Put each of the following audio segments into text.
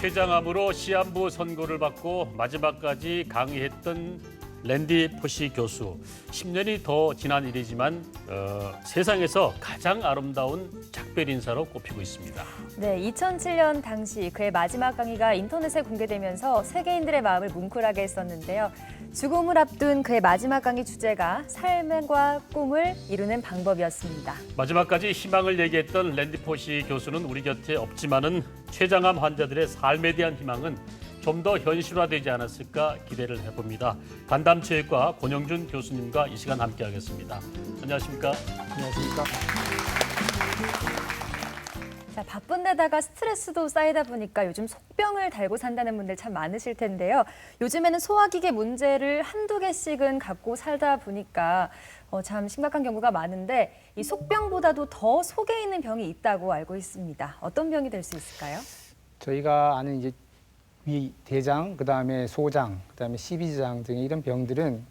췌장암으로 시한부 선고를 받고 마지막까지 강의했던 랜디 포시 교수. 10년이 더 지난 일이지만 세상에서 가장 아름다운 작별 인사로 꼽히고 있습니다. 네, 2007년 당시 그의 마지막 강의가 인터넷에 공개되면서 세계인들의 마음을 뭉클하게 했었는데요. 죽음을 앞둔 그의 마지막 강의 주제가 삶과 꿈을 이루는 방법이었습니다. 마지막까지 희망을 얘기했던 랜디 포시 교수는 우리 곁에 없지만은 췌장암 환자들의 삶에 대한 희망은 좀 더 현실화되지 않았을까 기대를 해봅니다. 간담체육과 권영준 교수님과 이 시간 함께하겠습니다. 안녕하십니까? 안녕하십니까? 자, 바쁜 데다가 스트레스도 쌓이다 보니까 요즘 속병을 달고 산다는 분들 참 많으실 텐데요. 요즘에는 소화기계 문제를 한두 개씩은 갖고 살다 보니까 참 심각한 경우가 많은데 이 속병보다도 더 속에 있는 병이 있다고 알고 있습니다. 어떤 병이 될 수 있을까요? 저희가 아는 이제 위, 대장, 그다음에 소장, 그다음에 십이지장 등의 이런 병들은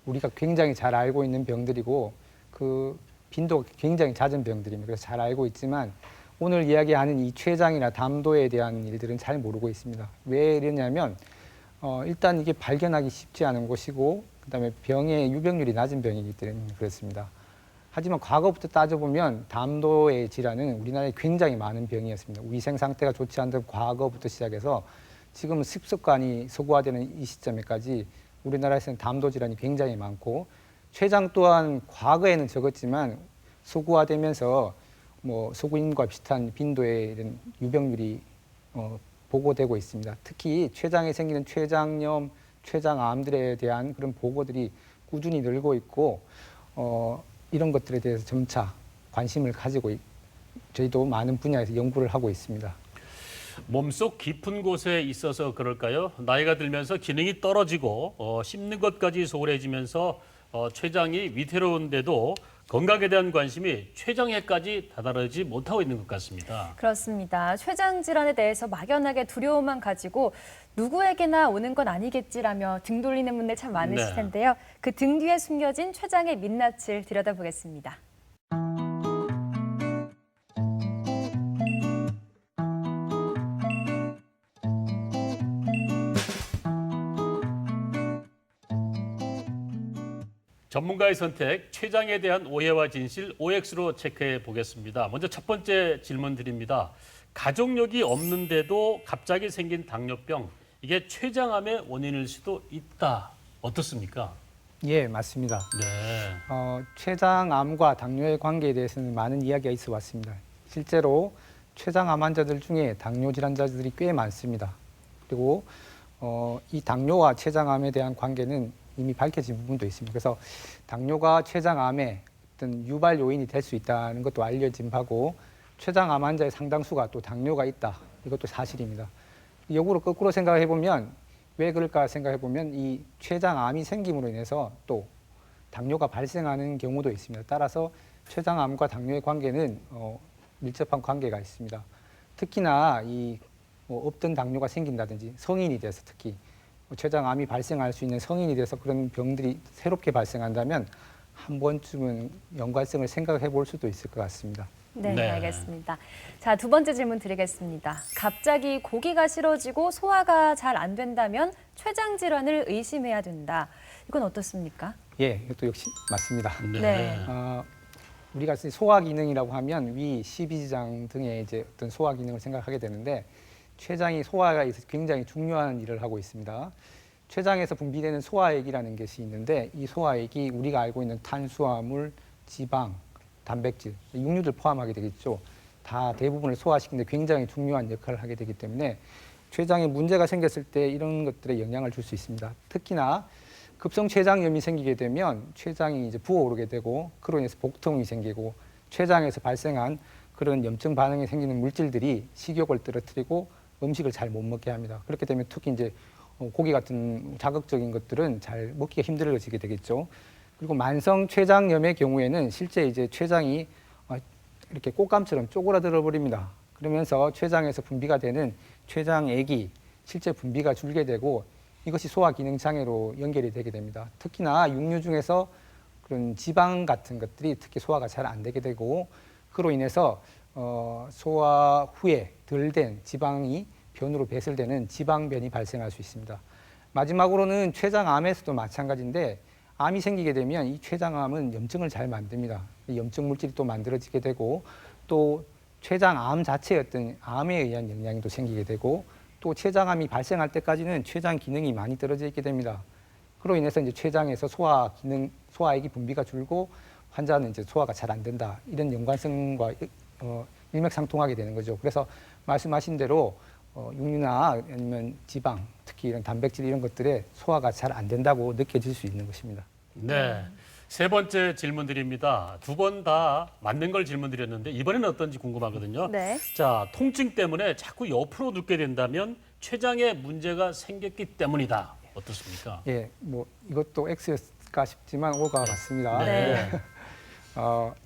우리가 굉장히 잘 알고 있는 병들이고 그 빈도가 굉장히 잦은 병들입니다. 그래서 잘 알고 있지만 오늘 이야기하는 이 췌장이나 담도에 대한 일들은 잘 모르고 있습니다. 왜 이러냐면 일단 이게 발견하기 쉽지 않은 곳이고 그다음에 병의 유병률이 낮은 병이기 때문에 그렇습니다. 하지만 과거부터 따져보면 담도의 질환은 우리나라에 굉장히 많은 병이었습니다. 위생 상태가 좋지 않던 과거부터 시작해서 지금은 습습관이 서구화되는 이 시점에까지 우리나라에서는 담도 질환이 굉장히 많고 췌장 또한 과거에는 적었지만 서구화되면서 서구인과 비슷한 빈도의 이런 유병률이 보고되고 있습니다. 특히 췌장에 생기는 췌장염, 췌장암들에 대한 그런 보고들이 꾸준히 늘고 있고 이런 것들에 대해서 점차 관심을 가지고 저희도 많은 분야에서 연구를 하고 있습니다. 몸속 깊은 곳에 있어서 그럴까요? 나이가 들면서 기능이 떨어지고 씹는 것까지 소홀해지면서 췌장이 위태로운데도 건강에 대한 관심이 췌장에까지 다다르지 못하고 있는 것 같습니다. 그렇습니다. 췌장 질환에 대해서 막연하게 두려움만 가지고 누구에게나 오는 건 아니겠지라며 등 돌리는 분들 참 많으실 텐데요. 그 등 뒤에 숨겨진 췌장의 민낯을 들여다보겠습니다. 전문가의 선택, 췌장에 대한 오해와 진실 OX로 체크해 보겠습니다. 먼저 첫 번째 질문 드립니다. 가족력이 없는데도 갑자기 생긴 당뇨병, 이게 췌장암의 원인일 수도 있다. 어떻습니까? 예, 맞습니다. 네. 췌장암과 당뇨의 관계에 대해서는 많은 이야기가 있어 왔습니다. 실제로 췌장암 환자들 중에 당뇨 질환자들이 꽤 많습니다. 그리고 이 당뇨와 췌장암에 대한 관계는 이미 밝혀진 부분도 있습니다. 그래서 당뇨가 췌장암의 어떤 유발 요인이 될 수 있다는 것도 알려진 바고 췌장암 환자의 상당수가 또 당뇨가 있다. 이것도 사실입니다. 역으로 거꾸로 생각해 보면 왜 그럴까 생각해 보면 이 췌장암이 생김으로 인해서 또 당뇨가 발생하는 경우도 있습니다. 따라서 췌장암과 당뇨의 관계는 밀접한 관계가 있습니다. 특히나 이 없던 당뇨가 생긴다든지 성인이 돼서 특히 췌장암이 발생할 수 있는 성인이 돼서 그런 병들이 새롭게 발생한다면 한 번쯤은 연관성을 생각해 볼 수도 있을 것 같습니다. 네, 알겠습니다. 자, 두 번째 질문 드리겠습니다. 갑자기 고기가 싫어지고 소화가 잘 안 된다면 췌장 질환을 의심해야 된다. 이건 어떻습니까? 예, 이것도 역시 맞습니다. 네. 우리가 소화 기능이라고 하면 위, 십이지장 등의 이제 어떤 소화 기능을 생각하게 되는데 췌장이 소화에 있어서 굉장히 중요한 일을 하고 있습니다. 췌장에서 분비되는 소화액이라는 것이 있는데 이 소화액이 우리가 알고 있는 탄수화물, 지방, 단백질, 육류들 포함하게 되겠죠. 다 대부분을 소화시키는데 굉장히 중요한 역할을 하게 되기 때문에 췌장에 문제가 생겼을 때 이런 것들에 영향을 줄 수 있습니다. 특히나 급성 췌장염이 생기게 되면 췌장이 이제 부어오르게 되고 그로 인해서 복통이 생기고 췌장에서 발생한 그런 염증 반응이 생기는 물질들이 식욕을 떨어뜨리고 음식을 잘 못 먹게 합니다. 그렇게 되면 특히 이제 고기 같은 자극적인 것들은 잘 먹기가 힘들어지게 되겠죠. 그리고 만성 췌장염의 경우에는 실제 이제 췌장이 이렇게 꽃감처럼 쪼그라들어 버립니다. 그러면서 췌장에서 분비가 되는 췌장액이 실제 분비가 줄게 되고 이것이 소화 기능 장애로 연결이 되게 됩니다. 특히나 육류 중에서 그런 지방 같은 것들이 특히 소화가 잘 안 되게 되고 그로 인해서 소화 후에 덜 된 지방이 변으로 배설되는 지방변이 발생할 수 있습니다. 마지막으로는 췌장암에서도 마찬가지인데 암이 생기게 되면 이 췌장암은 염증을 잘 만듭니다. 이 염증 물질이 또 만들어지게 되고 또 췌장암 자체의 어떤 암에 의한 영향도 생기게 되고 또 췌장암이 발생할 때까지는 췌장 기능이 많이 떨어져 있게 됩니다. 그로 인해서 이제 췌장에서 소화액이 분비가 줄고 환자는 이제 소화가 잘 안 된다. 이런 연관성과 일맥상통하게 되는 거죠. 그래서 말씀하신 대로 육류나 아니면 지방, 특히 이런 단백질 이런 것들의 소화가 잘 안 된다고 느껴질 수 있는 것입니다. 네. 세 번째 질문 드립니다. 두 번 다 맞는 걸 질문 드렸는데 이번에는 어떤지 궁금하거든요. 네. 자, 통증 때문에 자꾸 옆으로 눕게 된다면 췌장에 문제가 생겼기 때문이다. 어떻습니까? 예, 뭐 이것도 X였을까 싶지만 O가 맞습니다. 네.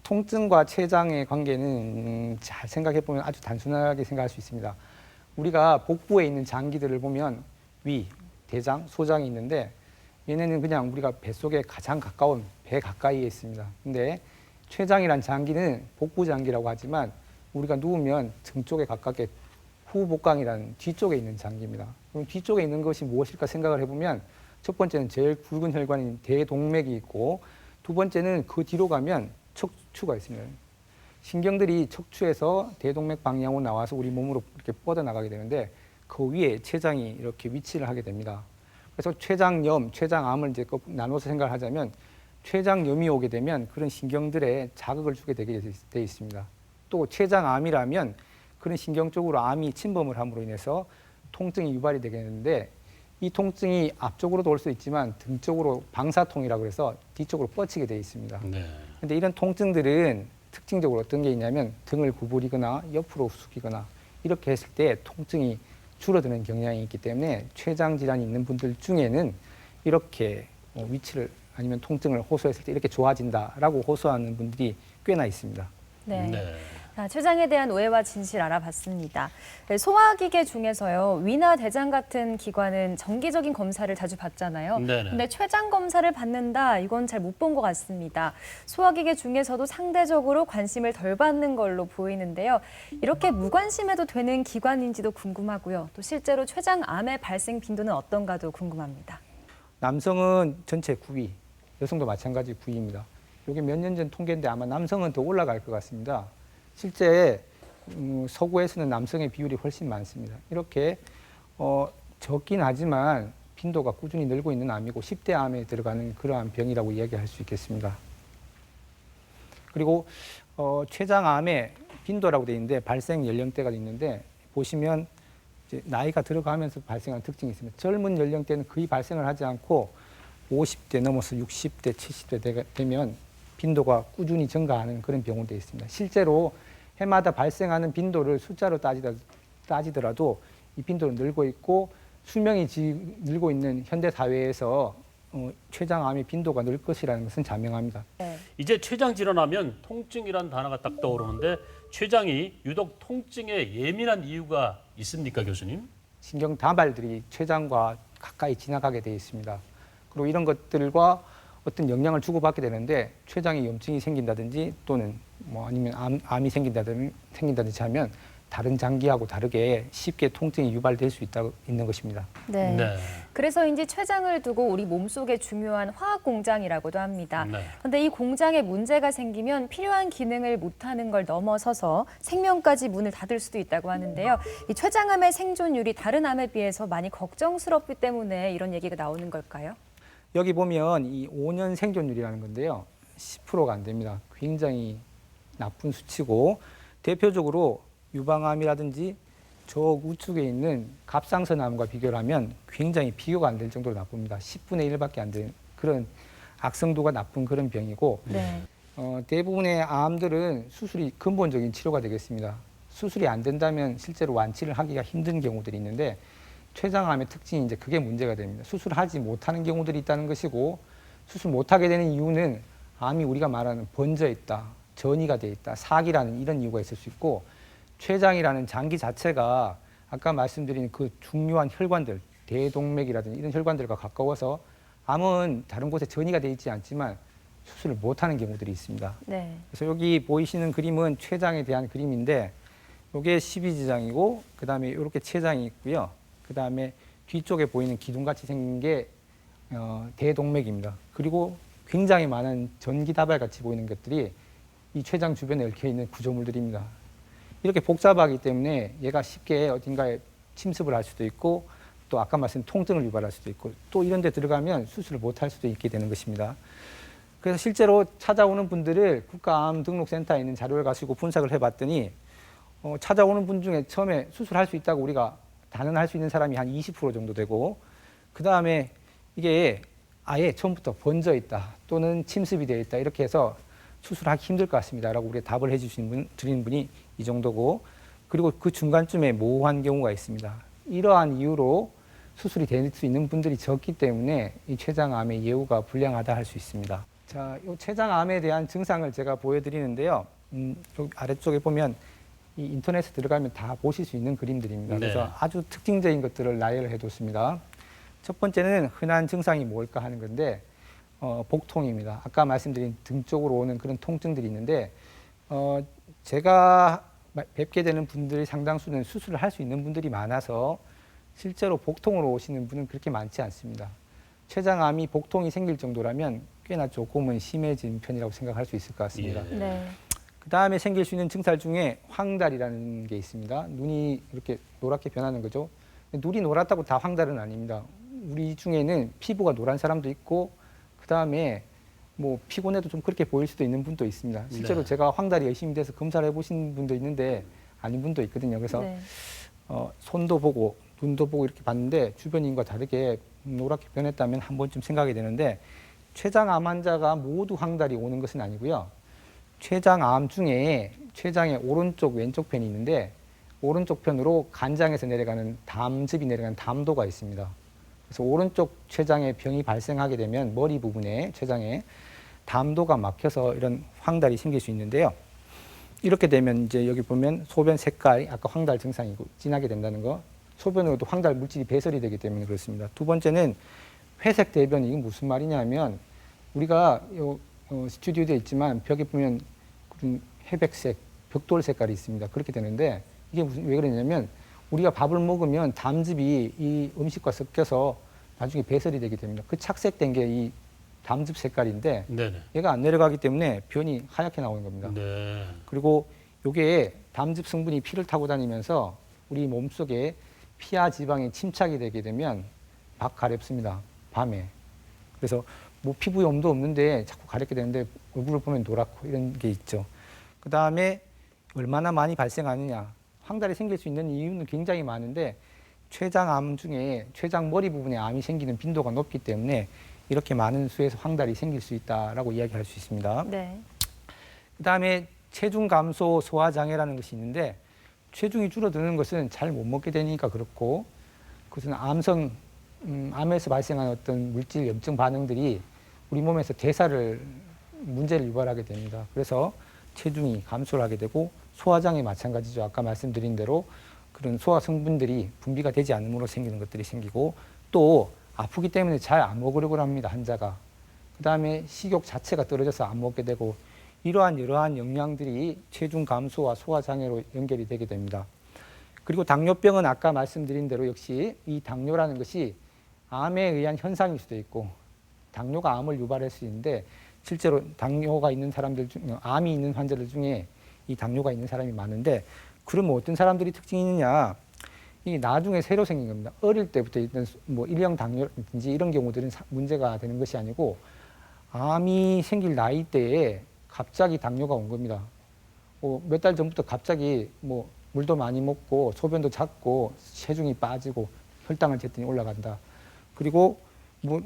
통증과 췌장의 관계는 잘 생각해 보면 아주 단순하게 생각할 수 있습니다. 우리가 복부에 있는 장기들을 보면 위, 대장, 소장이 있는데 얘네는 그냥 우리가 뱃속에 가장 가까운 배 가까이에 있습니다. 근데 췌장이란 장기는 복부 장기라고 하지만 우리가 누우면 등 쪽에 가깝게 후복강이라는 뒤쪽에 있는 장기입니다. 그럼 뒤쪽에 있는 것이 무엇일까 생각을 해보면 첫 번째는 제일 굵은 혈관인 대동맥이 있고 두 번째는 그 뒤로 가면 척추가 있습니다. 신경들이 척추에서 대동맥 방향으로 나와서 우리 몸으로 이렇게 뻗어나가게 되는데 그 위에 췌장이 이렇게 위치를 하게 됩니다. 그래서 췌장염, 췌장암을 이제 나눠서 생각을 하자면 췌장염이 오게 되면 그런 신경들에 자극을 주게 되게 돼 있습니다. 또 췌장암이라면 그런 신경 쪽으로 암이 침범을 함으로 인해서 통증이 유발이 되게 되는데 이 통증이 앞쪽으로도 올 수 있지만 등 쪽으로 방사통이라고 해서 뒤쪽으로 뻗치게 되어 있습니다. 네. 근데 이런 통증들은 특징적으로 어떤 게 있냐면 등을 구부리거나 옆으로 숙이거나 이렇게 했을 때 통증이 줄어드는 경향이 있기 때문에 췌장 질환이 있는 분들 중에는 이렇게 위치를 아니면 통증을 호소했을 때 이렇게 좋아진다라고 호소하는 분들이 꽤나 있습니다. 네. 네. 자, 췌장에 대한 오해와 진실 알아봤습니다. 네, 소화기계 중에서요, 위나 대장 같은 기관은 정기적인 검사를 자주 받잖아요. 네네. 근데 췌장 검사를 받는다, 이건 잘 못 본 것 같습니다. 소화기계 중에서도 상대적으로 관심을 덜 받는 걸로 보이는데요. 이렇게 무관심해도 되는 기관인지도 궁금하고요. 또 실제로 췌장암의 발생 빈도는 어떤가도 궁금합니다. 남성은 전체 9위, 여성도 마찬가지 9위입니다. 이게 몇 년 전 통계인데 아마 남성은 더 올라갈 것 같습니다. 실제 서구에서는 남성의 비율이 훨씬 많습니다. 이렇게 적긴 하지만 빈도가 꾸준히 늘고 있는 암이고 10대 암에 들어가는 그러한 병이라고 이야기할 수 있겠습니다. 그리고 췌장암의 빈도라고 되어 있는데 발생 연령대가 있는데 보시면 이제 나이가 들어가면서 발생하는 특징이 있습니다. 젊은 연령대는 거의 발생을 하지 않고 50대 넘어서 60대, 70대 되면 빈도가 꾸준히 증가하는 그런 병으로 되어 있습니다. 실제로 해마다 발생하는 빈도를 숫자로 따지더라도 이 빈도는 늘고 있고 수명이 늘고 있는 현대 사회에서 췌장암의 빈도가 늘 것이라는 것은 자명합니다. 네. 이제 췌장 질환하면 통증이라는 단어가 딱 떠오르는데 췌장이 유독 통증에 예민한 이유가 있습니까, 교수님? 신경 다발들이 췌장과 가까이 지나가게 되어 있습니다. 그리고 이런 것들과 어떤 영향을 주고받게 되는데 췌장에 염증이 생긴다든지 또는 뭐 아니면 암이 생긴다든지 하면 다른 장기하고 다르게 쉽게 통증이 유발될 수 있는 것입니다. 네. 네. 그래서인지 췌장을 두고 우리 몸속에 중요한 화학 공장이라고도 합니다. 네. 그런데 이 공장에 문제가 생기면 필요한 기능을 못하는 걸 넘어서서 생명까지 문을 닫을 수도 있다고 하는데요. 이 췌장암의 생존율이 다른 암에 비해서 많이 걱정스럽기 때문에 이런 얘기가 나오는 걸까요? 여기 보면 이 5년 생존율이라는 건데요. 10%가 안 됩니다. 굉장히 나쁜 수치고 대표적으로 유방암이라든지 저 우측에 있는 갑상선암과 비교를 하면 굉장히 비교가 안 될 정도로 나쁩니다. 10분의 1밖에 안 되는 그런 악성도가 나쁜 그런 병이고 네. 대부분의 암들은 수술이 근본적인 치료가 되겠습니다. 수술이 안 된다면 실제로 완치를 하기가 힘든 경우들이 있는데 췌장암의 특징이 이제 그게 문제가 됩니다. 수술하지 못하는 경우들이 있다는 것이고 수술 못하게 되는 이유는 암이 우리가 말하는 번져 있다, 전이가 돼 있다, 사기라는 이런 이유가 있을 수 있고 췌장이라는 장기 자체가 아까 말씀드린 그 중요한 혈관들, 대동맥이라든지 이런 혈관들과 가까워서 암은 다른 곳에 전이가 돼 있지 않지만 수술을 못하는 경우들이 있습니다. 네. 그래서 여기 보이시는 그림은 췌장에 대한 그림인데 이게 12지장이고 그다음에 이렇게 췌장이 있고요. 그다음에 뒤쪽에 보이는 기둥같이 생긴 게 대동맥입니다. 그리고 굉장히 많은 전기다발 같이 보이는 것들이 이 췌장 주변에 얽혀 있는 구조물들입니다. 이렇게 복잡하기 때문에 얘가 쉽게 어딘가에 침습을 할 수도 있고 또 아까 말씀드린 통증을 유발할 수도 있고 또 이런 데 들어가면 수술을 못 할 수도 있게 되는 것입니다. 그래서 실제로 찾아오는 분들을 국가암등록센터에 있는 자료를 가지고 분석을 해봤더니 찾아오는 분 중에 처음에 수술할 수 있다고 우리가 단언할 수 있는 사람이 한 20% 정도 되고 그 다음에 이게 아예 처음부터 번져 있다 또는 침습이 되어 있다 이렇게 해서 수술하기 힘들 것 같습니다 라고 우리가 답을 드리는 분이 이 정도고 그리고 그 중간쯤에 모호한 경우가 있습니다. 이러한 이유로 수술이 될 수 있는 분들이 적기 때문에 이 췌장암의 예후가 불량하다 할 수 있습니다. 자, 이 췌장암에 대한 증상을 제가 보여드리는데요. 아래쪽에 보면 이 인터넷에 들어가면 다 보실 수 있는 그림들입니다. 네. 그래서 아주 특징적인 것들을 나열을 해뒀습니다. 첫 번째는 흔한 증상이 뭘까 하는 건데 복통입니다. 아까 말씀드린 등 쪽으로 오는 그런 통증들이 있는데 제가 뵙게 되는 분들의 상당수는 수술을 할 수 있는 분들이 많아서 실제로 복통으로 오시는 분은 그렇게 많지 않습니다. 췌장암이 복통이 생길 정도라면 꽤나 조금은 심해진 편이라고 생각할 수 있을 것 같습니다. 예. 네. 그 다음에 생길 수 있는 증상 중에 황달이라는 게 있습니다. 눈이 이렇게 노랗게 변하는 거죠. 눈이 노랗다고 다 황달은 아닙니다. 우리 중에는 피부가 노란 사람도 있고 그 다음에 뭐 피곤해도 좀 그렇게 보일 수도 있는 분도 있습니다. 실제로 네. 제가 황달이 열심히 돼서 검사를 해보신 분도 있는데 아닌 분도 있거든요. 그래서 네. 손도 보고 눈도 보고 이렇게 봤는데 주변인과 다르게 노랗게 변했다면 한 번쯤 생각이 되는데 췌장암 환자가 모두 황달이 오는 것은 아니고요. 췌장암 중에 췌장의 오른쪽 왼쪽 편이 있는데 오른쪽 편으로 간장에서 내려가는 담즙이 내려가는 담도가 있습니다. 그래서 오른쪽 췌장에 병이 발생하게 되면 머리 부분에 췌장에 담도가 막혀서 이런 황달이 생길 수 있는데요. 이렇게 되면 이제 여기 보면 소변 색깔이 아까 황달 증상이고 진하게 된다는 거. 소변으로도 황달 물질이 배설이 되기 때문에 그렇습니다. 두 번째는 회색 대변이 이게 무슨 말이냐면 우리가 스튜디오에 있지만 벽에 보면 그런 회백색, 벽돌 색깔이 있습니다. 그렇게 되는데 이게 왜 그러냐면 우리가 밥을 먹으면 담즙이 이 음식과 섞여서 나중에 배설이 되게 됩니다. 그 착색된 게 이 담즙 색깔인데 네네. 얘가 안 내려가기 때문에 변이 하얗게 나오는 겁니다. 네. 그리고 이게 담즙 성분이 피를 타고 다니면서 우리 몸속에 피하 지방에 침착이 되게 되면 막 가렵습니다. 밤에. 그래서 뭐 피부에 염도 없는데 자꾸 가렵게 되는데 얼굴을 보면 노랗고 이런 게 있죠. 그 다음에 얼마나 많이 발생하느냐. 황달이 생길 수 있는 이유는 굉장히 많은데 췌장암 중에 췌장 머리 부분에 암이 생기는 빈도가 높기 때문에 이렇게 많은 수에서 황달이 생길 수 있다라고 이야기할 수 있습니다. 네. 그 다음에 체중 감소 소화장애라는 것이 있는데 체중이 줄어드는 것은 잘 못 먹게 되니까 그렇고 그것은 암에서 발생하는 어떤 물질 염증 반응들이 우리 몸에서 대사를 문제를 유발하게 됩니다. 그래서 체중이 감소를 하게 되고 소화장애 마찬가지죠. 아까 말씀드린 대로 그런 소화 성분들이 분비가 되지 않음으로 생기는 것들이 생기고 또 아프기 때문에 잘 안 먹으려고 합니다. 환자가. 그 다음에 식욕 자체가 떨어져서 안 먹게 되고 이러한 여러한 영향들이 체중 감소와 소화장애로 연결이 되게 됩니다. 그리고 당뇨병은 아까 말씀드린 대로 역시 이 당뇨라는 것이 암에 의한 현상일 수도 있고 당뇨가 암을 유발할 수 있는데 실제로 당뇨가 있는 사람들 중 암이 있는 환자들 중에 이 당뇨가 있는 사람이 많은데 그러면 어떤 사람들이 특징이 있느냐 이 나중에 새로 생긴 겁니다. 어릴 때부터 있던 뭐 일형 당뇨라든지 이런 경우들은 문제가 되는 것이 아니고 암이 생길 나이대에 갑자기 당뇨가 온 겁니다. 몇 달 전부터 갑자기 뭐 물도 많이 먹고 소변도 작고 체중이 빠지고 혈당을 쟀더니 올라간다. 그리고 뭐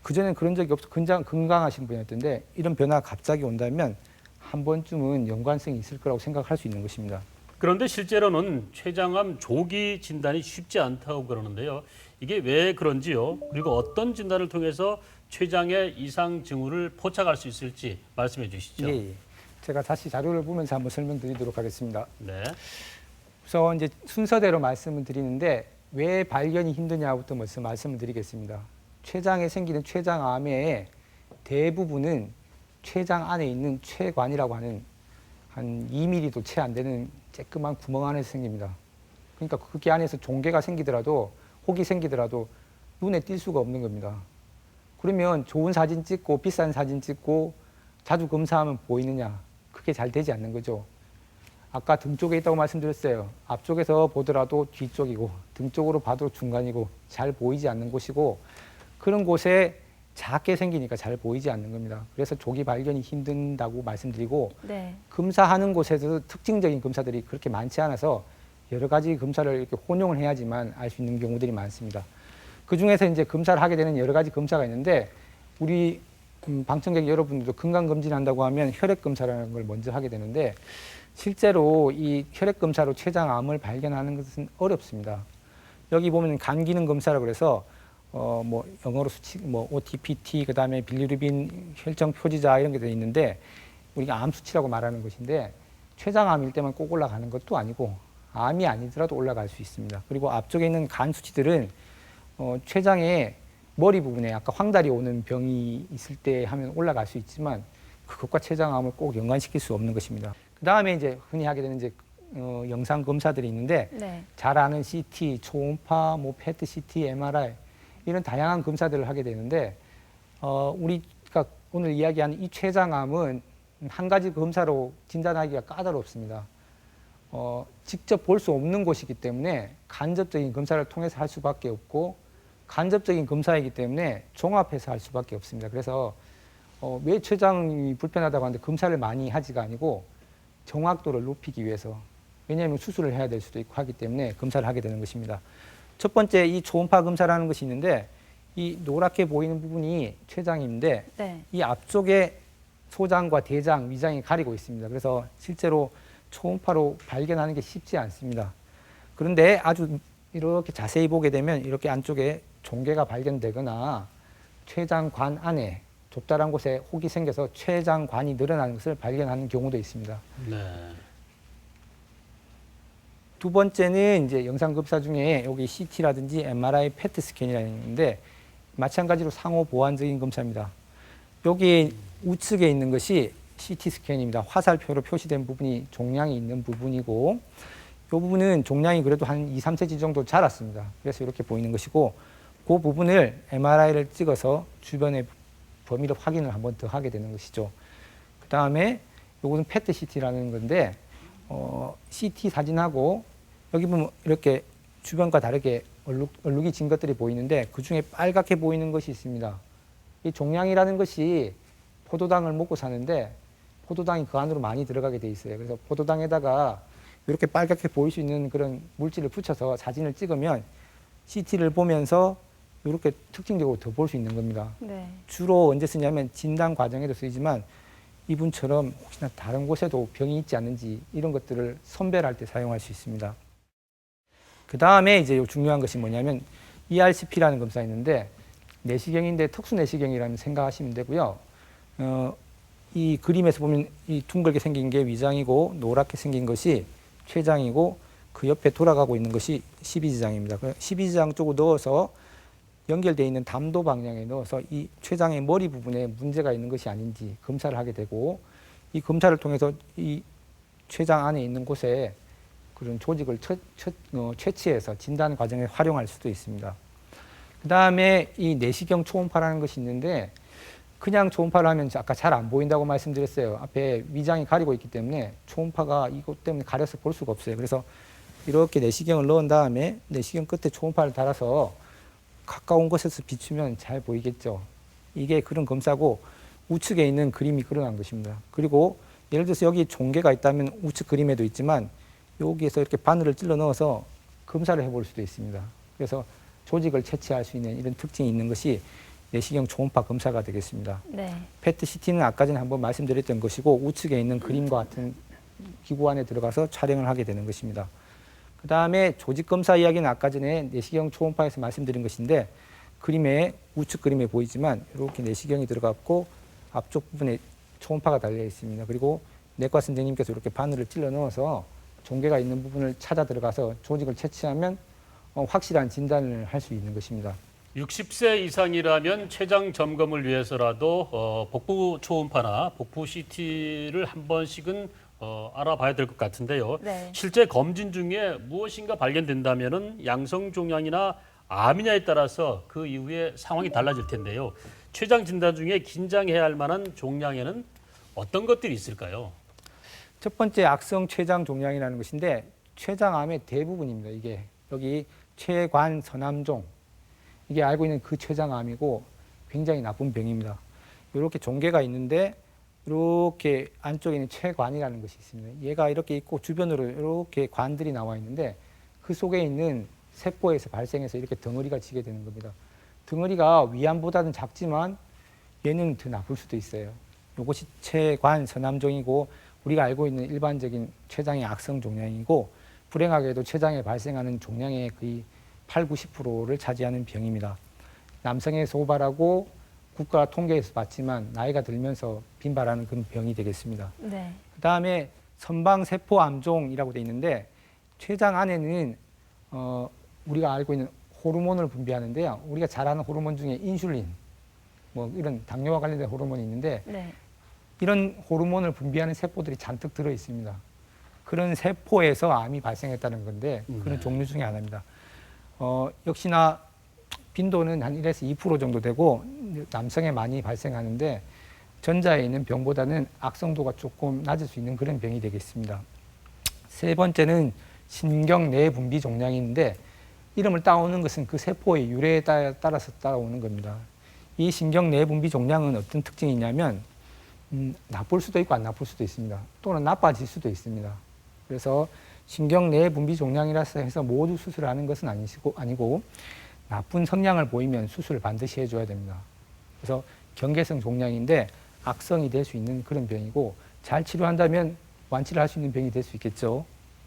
그전엔 그런 적이 없어 건강하신 분이었던데 이런 변화가 갑자기 온다면 한 번쯤은 연관성이 있을 거라고 생각할 수 있는 것입니다. 그런데 실제로는 췌장암 조기 진단이 쉽지 않다고 그러는데요. 이게 왜 그런지요? 그리고 어떤 진단을 통해서 췌장의 이상 징후를 포착할 수 있을지 말씀해 주시죠. 예. 제가 다시 자료를 보면서 한번 설명드리도록 하겠습니다. 네. 우선 이제 순서대로 말씀을 드리는데 왜 발견이 힘드냐부터 먼저 말씀을 드리겠습니다. 췌장에 생기는 췌장암의 대부분은 췌장 안에 있는 췌관이라고 하는 한 2mm도 채 안 되는 쬐끄만 구멍 안에서 생깁니다. 그러니까 그게 안에서 종괴가 생기더라도 혹이 생기더라도 눈에 띌 수가 없는 겁니다. 그러면 좋은 사진 찍고 비싼 사진 찍고 자주 검사하면 보이느냐? 그게 잘 되지 않는 거죠. 아까 등 쪽에 있다고 말씀드렸어요. 앞쪽에서 보더라도 뒤쪽이고 등 쪽으로 봐도 중간이고 잘 보이지 않는 곳이고 그런 곳에 작게 생기니까 잘 보이지 않는 겁니다. 그래서 조기 발견이 힘든다고 말씀드리고 네. 검사하는 곳에서도 특징적인 검사들이 그렇게 많지 않아서 여러 가지 검사를 이렇게 혼용을 해야지만 알 수 있는 경우들이 많습니다. 그 중에서 이제 검사를 하게 되는 여러 가지 검사가 있는데 우리 방청객 여러분들도 건강검진한다고 하면 혈액검사라는 걸 먼저 하게 되는데 실제로 이 혈액검사로 췌장암을 발견하는 것은 어렵습니다. 여기 보면 간기능 검사라고 그래서 뭐 영어로 수치 뭐 OTPT 그다음에 빌리루빈 혈청 표지자 이런 게 돼 있는데 우리가 암 수치라고 말하는 것인데 췌장암일 때만 꼭 올라가는 것도 아니고 암이 아니더라도 올라갈 수 있습니다. 그리고 앞쪽에 있는 간 수치들은 췌장의 머리 부분에 아까 황달이 오는 병이 있을 때 하면 올라갈 수 있지만 그것과 췌장암을 꼭 연관시킬 수 없는 것입니다. 그 다음에 이제 흔히 하게 되는 이제 영상 검사들이 있는데 네. 잘 아는 CT, 초음파, 뭐 PET CT, MRI 이런 다양한 검사들을 하게 되는데 우리가 오늘 이야기하는 이 췌장암은 한 가지 검사로 진단하기가 까다롭습니다. 직접 볼 수 없는 곳이기 때문에 간접적인 검사를 통해서 할 수밖에 없고 간접적인 검사이기 때문에 종합해서 할 수밖에 없습니다. 그래서 왜 췌장이 불편하다고 하는데 검사를 많이 하지가 아니고 정확도를 높이기 위해서 왜냐하면 수술을 해야 될 수도 있고 하기 때문에 검사를 하게 되는 것입니다. 첫 번째 이 초음파 검사라는 것이 있는데 이 노랗게 보이는 부분이 췌장인데 네. 이 앞쪽에 소장과 대장, 위장이 가리고 있습니다. 그래서 실제로 초음파로 발견하는 게 쉽지 않습니다. 그런데 아주 이렇게 자세히 보게 되면 이렇게 안쪽에 종괴가 발견되거나 췌장관 안에 좁다란 곳에 혹이 생겨서 췌장관이 늘어나는 것을 발견하는 경우도 있습니다. 네. 두 번째는 이제 영상 검사 중에 여기 CT라든지 MRI, PET 스캔이라는 게 있는데 마찬가지로 상호 보완적인 검사입니다. 여기 우측에 있는 것이 CT 스캔입니다. 화살표로 표시된 부분이 종양이 있는 부분이고 이 부분은 종양이 그래도 한 2, 3cm 정도 자랐습니다. 그래서 이렇게 보이는 것이고 그 부분을 MRI를 찍어서 주변의 범위를 확인을 한번 더 하게 되는 것이죠. 그 다음에 이것은 PET CT라는 건데 CT 사진하고 여기 보면 이렇게 주변과 다르게 얼룩이 진 것들이 보이는데 그중에 빨갛게 보이는 것이 있습니다. 이 종양이라는 것이 포도당을 먹고 사는데 포도당이 그 안으로 많이 들어가게 돼 있어요. 그래서 포도당에다가 이렇게 빨갛게 보일 수 있는 그런 물질을 붙여서 사진을 찍으면 CT를 보면서 이렇게 특징적으로 더 볼 수 있는 겁니다. 네. 주로 언제 쓰냐면 진단 과정에도 쓰이지만 이분처럼 혹시나 다른 곳에도 병이 있지 않는지 이런 것들을 선별할 때 사용할 수 있습니다. 그 다음에 이제 중요한 것이 뭐냐면 ERCP라는 검사가 있는데 내시경인데 특수 내시경이라면 생각하시면 되고요. 이 그림에서 보면 이 둥글게 생긴 게 위장이고 노랗게 생긴 것이 췌장이고 그 옆에 돌아가고 있는 것이 십이지장입니다. 12지장 쪽으로 넣어서 연결되어 있는 담도 방향에 넣어서 이 췌장의 머리 부분에 문제가 있는 것이 아닌지 검사를 하게 되고 이 검사를 통해서 이 췌장 안에 있는 곳에 그런 조직을 채취해서 진단 과정에 활용할 수도 있습니다. 그 다음에 이 내시경 초음파라는 것이 있는데 그냥 초음파를 하면 아까 잘 안 보인다고 말씀드렸어요. 앞에 위장이 가리고 있기 때문에 초음파가 이것 때문에 가려서 볼 수가 없어요. 그래서 이렇게 내시경을 넣은 다음에 내시경 끝에 초음파를 달아서 가까운 곳에서 비추면 잘 보이겠죠. 이게 그런 검사고 우측에 있는 그림이 그러한 것입니다. 그리고 예를 들어서 여기 종괴가 있다면 우측 그림에도 있지만 여기에서 이렇게 바늘을 찔러 넣어서 검사를 해볼 수도 있습니다. 그래서 조직을 채취할 수 있는 이런 특징이 있는 것이 내시경 초음파 검사가 되겠습니다. 네. PET CT는 아까 전에 한번 말씀드렸던 것이고 우측에 있는 그림과 같은 기구 안에 들어가서 촬영을 하게 되는 것입니다. 그 다음에 조직 검사 이야기는 아까 전에 내시경 초음파에서 말씀드린 것인데 그림에 우측 그림에 보이지만 이렇게 내시경이 들어갔고 앞쪽 부분에 초음파가 달려 있습니다. 그리고 내과 선생님께서 이렇게 바늘을 찔러 넣어서 종괴가 있는 부분을 찾아 들어가서 조직을 채취하면 확실한 진단을 할 수 있는 것입니다. 60세 이상이라면 췌장 점검을 위해서라도 복부 초음파나 복부 CT를 한 번씩은 알아봐야 될 것 같은데요. 네. 실제 검진 중에 무엇인가 발견된다면은 양성 종양이나 암이냐에 따라서 그 이후에 상황이 달라질 텐데요. 췌장 진단 중에 긴장해야 할 만한 종양에는 어떤 것들이 있을까요? 첫 번째 악성 췌장 종양이라는 것인데 췌장암의 대부분입니다. 이게 여기 췌관선암종 이게 알고 있는 그 췌장암이고 굉장히 나쁜 병입니다. 이렇게 종괴가 있는데 이렇게 안쪽에 있는 췌관이라는 것이 있습니다. 얘가 이렇게 있고 주변으로 이렇게 관들이 나와 있는데 그 속에 있는 세포에서 발생해서 이렇게 덩어리가 지게 되는 겁니다. 덩어리가 위암보다는 작지만 얘는 더 나쁠 수도 있어요. 이것이 췌관선암종이고 우리가 알고 있는 일반적인 췌장의 악성 종양이고 불행하게도 췌장에 발생하는 종양의 거의 8, 90%를 차지하는 병입니다. 남성에서 고발하고 국가 통계에서 봤지만 나이가 들면서 빈발하는 그런 병이 되겠습니다. 네. 그다음에 선방세포암종이라고 돼 있는데 췌장 안에는 우리가 알고 있는 호르몬을 분비하는데요. 우리가 잘 아는 호르몬 중에 인슐린, 뭐 이런 당뇨와 관련된 호르몬이 있는데 네. 이런 호르몬을 분비하는 세포들이 잔뜩 들어 있습니다. 그런 세포에서 암이 발생했다는 건데 그런 종류 중에 하나입니다. 역시나 빈도는 한 1에서 2% 정도 되고 남성에 많이 발생하는데 전자에 있는 병보다는 악성도가 조금 낮을 수 있는 그런 병이 되겠습니다. 세 번째는 신경 내분비 종양인데 이름을 따오는 것은 그 세포의 유래에 따라서 따라오는 겁니다. 이 신경 내분비 종양은 어떤 특징이 있냐면 나쁠 수도 있고 안 나쁠 수도 있습니다. 또는 나빠질 수도 있습니다. 그래서 신경 내분비 종양이라서 해서 모두 수술을 하는 것은 아니고 나쁜 성향을 보이면 수술을 반드시 해줘야 됩니다. 그래서 경계성 종양인데 악성이 될 수 있는 그런 병이고 잘 치료한다면 완치를 할 수 있는 병이 될 수 있겠죠.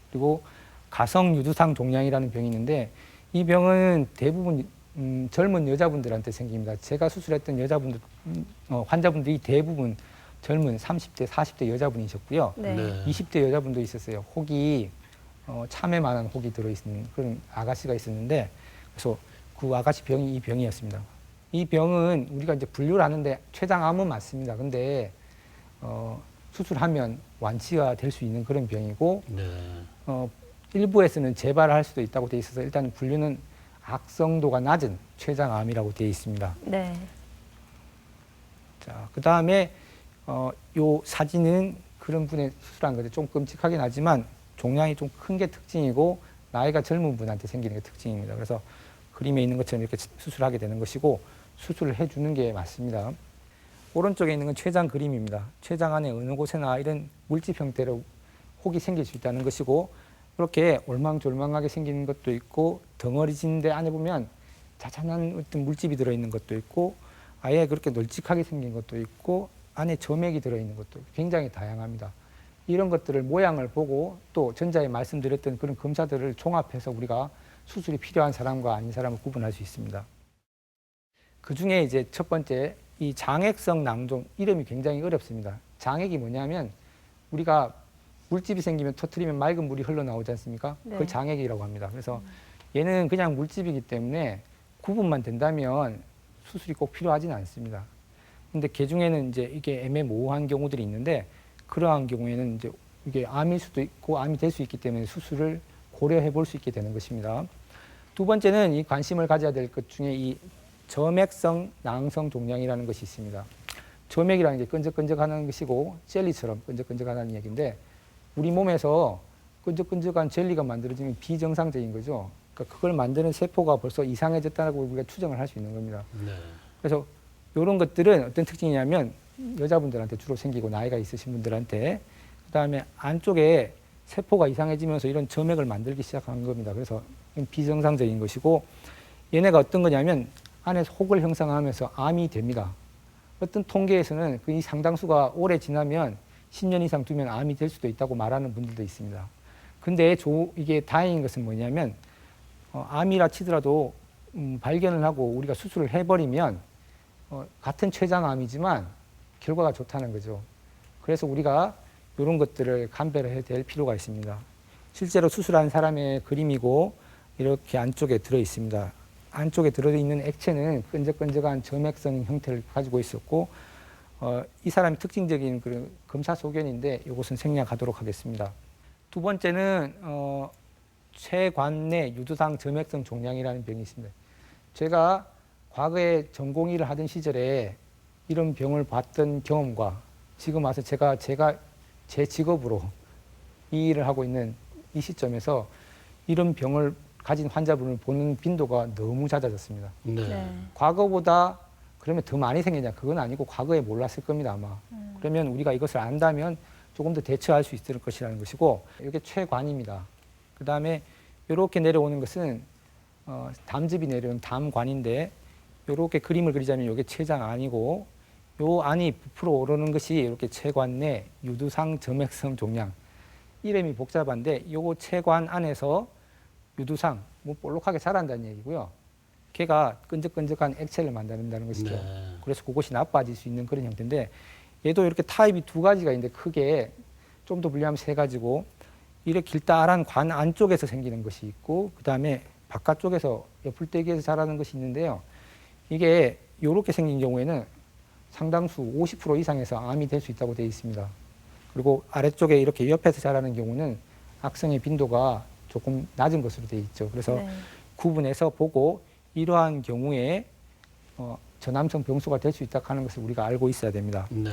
그리고 가성유두상 종양이라는 병이 있는데 이 병은 대부분 젊은 여자분들한테 생깁니다. 제가 수술했던 여자분들 환자분들이 대부분 젊은 30대, 40대 여자분이셨고요. 네. 20대 여자분도 있었어요. 혹이 참외만한 혹이 들어있는 그런 아가씨가 있었는데 그래서 그 아가씨 병이 이 병이었습니다. 이 병은 우리가 이제 분류를 하는데 췌장암은 맞습니다. 근데 수술하면 완치가 될 수 있는 그런 병이고 네. 일부에서는 재발할 수도 있다고 되어 있어서 일단 분류는 악성도가 낮은 췌장암이라고 되어 있습니다. 네. 자, 그 다음에 요 사진은 그런 분의 수술한 건데 좀 끔찍하긴 하지만 종양이 좀 큰 게 특징이고 나이가 젊은 분한테 생기는 게 특징입니다. 그래서 그림에 있는 것처럼 이렇게 수술하게 되는 것이고 수술을 해주는 게 맞습니다. 오른쪽에 있는 건 췌장 그림입니다. 췌장 안에 어느 곳에나 이런 물집 형태로 혹이 생길 수 있다는 것이고 이렇게 올망졸망하게 생기는 것도 있고 덩어리진데 안에 보면 자잘한 어떤 물집이 들어있는 것도 있고 아예 그렇게 널찍하게 생긴 것도 있고 안에 점액이 들어있는 것도 굉장히 다양합니다. 이런 것들을 모양을 보고 또 전자에 말씀드렸던 그런 검사들을 종합해서 우리가 수술이 필요한 사람과 아닌 사람을 구분할 수 있습니다. 그 중에 이제 첫 번째 이 장액성 낭종 이름이 굉장히 어렵습니다. 장액이 뭐냐면 우리가 물집이 생기면 터트리면 맑은 물이 흘러나오지 않습니까? 네. 그걸 장액이라고 합니다. 그래서 얘는 그냥 물집이기 때문에 구분만 된다면 수술이 꼭 필요하지는 않습니다. 근데 개 중에는 이제 이게 애매모호한 경우들이 있는데 그러한 경우에는 이제 이게 암일 수도 있고 암이 될 수 있기 때문에 수술을 고려해 볼 수 있게 되는 것입니다. 두 번째는 이 관심을 가져야 될 것 중에 이 점액성囊성 종양이라는 것이 있습니다. 점액이라는 게 끈적끈적하는 것이고 젤리처럼 끈적끈적하다는 얘기인데 우리 몸에서 끈적끈적한 젤리가 만들어지면 비정상적인 거죠. 그러니까 그걸 만드는 세포가 벌써 이상해졌다고 우리가 추정을 할 수 있는 겁니다. 네. 그래서 이런 것들은 어떤 특징이냐면 여자분들한테 주로 생기고 나이가 있으신 분들한테 그다음에 안쪽에 세포가 이상해지면서 이런 점액을 만들기 시작한 겁니다. 그래서 비정상적인 것이고 얘네가 어떤 거냐면 안에서 혹을 형성하면서 암이 됩니다. 어떤 통계에서는 그 상당수가 오래 지나면 10년 이상 두면 암이 될 수도 있다고 말하는 분들도 있습니다. 근데 이게 다행인 것은 뭐냐면 암이라 치더라도 발견을 하고 우리가 수술을 해버리면 같은 췌장암이지만 결과가 좋다는 거죠. 그래서 우리가 이런 것들을 감별해야 될 필요가 있습니다. 실제로 수술한 사람의 그림이고 이렇게 안쪽에 들어 있습니다. 안쪽에 들어있는 액체는 끈적끈적한 점액성 형태를 가지고 있었고 이 사람의 특징적인 그런 검사 소견인데 이것은 생략하도록 하겠습니다. 두 번째는 췌관내 유두상 점액성 종양이라는 병이 있습니다. 제가 과거에 전공의를 하던 시절에 이런 병을 봤던 경험과 지금 와서 제가 제 직업으로 이 일을 하고 있는 이 시점에서 이런 병을 가진 환자분을 보는 빈도가 너무 잦아졌습니다. 네. 네. 과거보다 그러면 더 많이 생기냐? 그건 아니고 과거에 몰랐을 겁니다, 아마. 그러면 우리가 이것을 안다면 조금 더 대처할 수 있을 것이라는 것이고, 이게 췌관입니다. 그 다음에 이렇게 내려오는 것은 담즙이 내려오는 담관인데, 이렇게 그림을 그리자면 이게 췌장 안이고, 요 안이 부풀어 오르는 것이 이렇게 췌관 내 유두상 점액성 종양. 이름이 복잡한데, 요거 췌관 안에서 유두상, 뭐 볼록하게 자란다는 얘기고요. 걔가 끈적끈적한 액체를 만든다는 것이죠. 네. 그래서 그것이 나빠질 수 있는 그런 형태인데, 얘도 이렇게 타입이 두 가지가 있는데 크게 좀 더 분리하면 세 가지고, 이렇게 길다란 관 안쪽에서 생기는 것이 있고, 그 다음에 바깥쪽에서 옆풀떼기에서 자라는 것이 있는데요. 이게 이렇게 생긴 경우에는 상당수 50% 이상에서 암이 될 수 있다고 되어 있습니다. 그리고 아래쪽에 이렇게 옆에서 자라는 경우는 악성의 빈도가 조금 낮은 것으로 되어 있죠. 그래서 네. 구분해서 보고 이러한 경우에 전암성 병소가 될 수 있다고 하는 것을 우리가 알고 있어야 됩니다. 네.